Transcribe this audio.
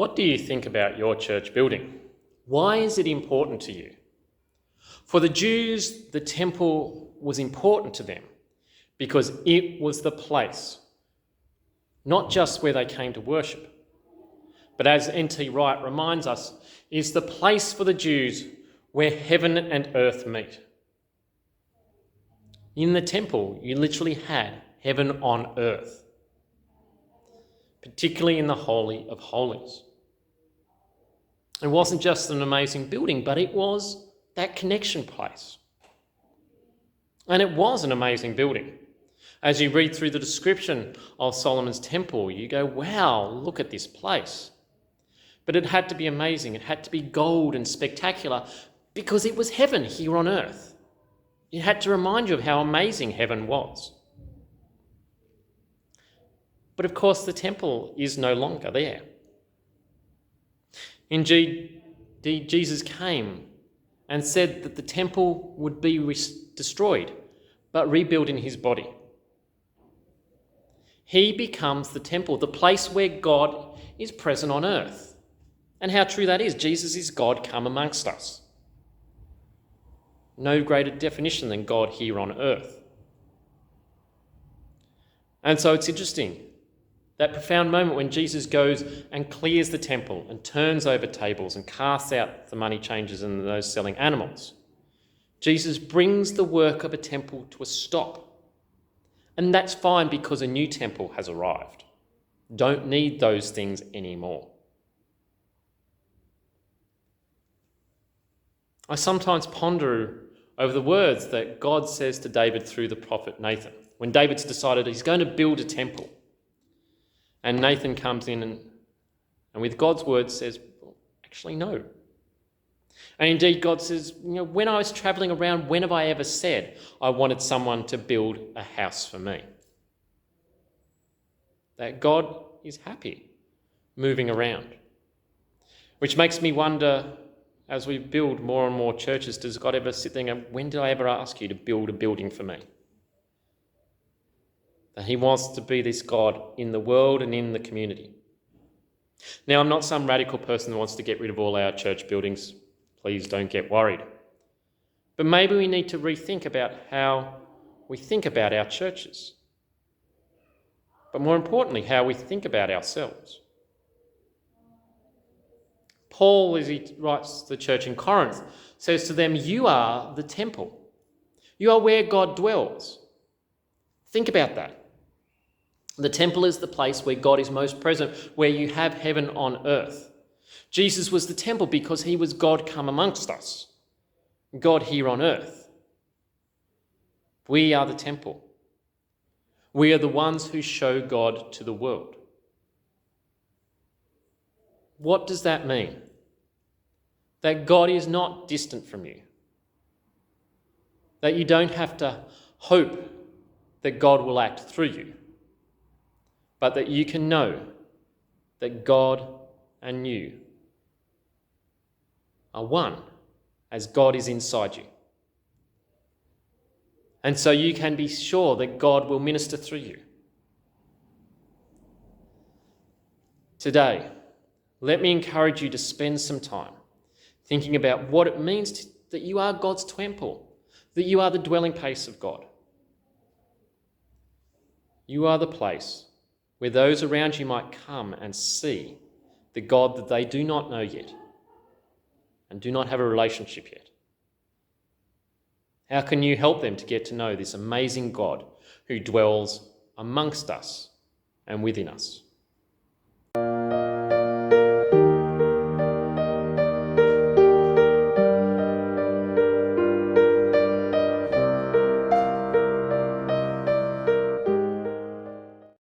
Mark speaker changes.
Speaker 1: What do you think about your church building? Why is it important to you? For the Jews, the temple was important to them because it was the place, not just where they came to worship, but as N.T. Wright reminds us, is the place for the Jews where heaven and earth meet. In the temple, you literally had heaven on earth, particularly in the Holy of Holies. It wasn't just an amazing building, but it was that connection place. And it was an amazing building. As you read through the description of Solomon's temple, you go, wow, look at this place. But it had to be amazing. It had to be gold and spectacular because it was heaven here on earth. It had to remind you of how amazing heaven was. But of course, the temple is no longer there. Indeed, Jesus came and said that the temple would be destroyed, but rebuilt in his body. He becomes the temple, the place where God is present on earth. And how true that is. Jesus is God come amongst us. No greater definition than God here on earth. And so it's interesting, that profound moment when Jesus goes and clears the temple and turns over tables and casts out the money changers and those selling animals. Jesus brings the work of a temple to a stop. And that's fine because a new temple has arrived. Don't need those things anymore. I sometimes ponder over the words that God says to David through the prophet Nathan, when David's decided he's going to build a temple. And Nathan comes in and with God's word says, well, actually, no. And indeed, God says, when I was travelling around, when have I ever said I wanted someone to build a house for me? That God is happy moving around. Which makes me wonder, as we build more and more churches, does God ever sit there and go, when did I ever ask you to build a building for me? That he wants to be this God in the world and in the community. Now, I'm not some radical person who wants to get rid of all our church buildings. Please don't get worried. But maybe we need to rethink about how we think about our churches. But more importantly, how we think about ourselves. Paul, as he writes to the church in Corinth, says to them, you are the temple. You are where God dwells. Think about that. The temple is the place where God is most present, where you have heaven on earth. Jesus was the temple because he was God come amongst us, God here on earth. We are the temple. We are the ones who show God to the world. What does that mean? That God is not distant from you. That you don't have to hope that God will act through you, but that you can know that God and you are one as God is inside you. And so you can be sure that God will minister through you. Today, let me encourage you to spend some time thinking about what it means that you are God's temple, that you are the dwelling place of God. You are the place where those around you might come and see the God that they do not know yet and do not have a relationship yet. How can you help them to get to know this amazing God who dwells amongst us and within us?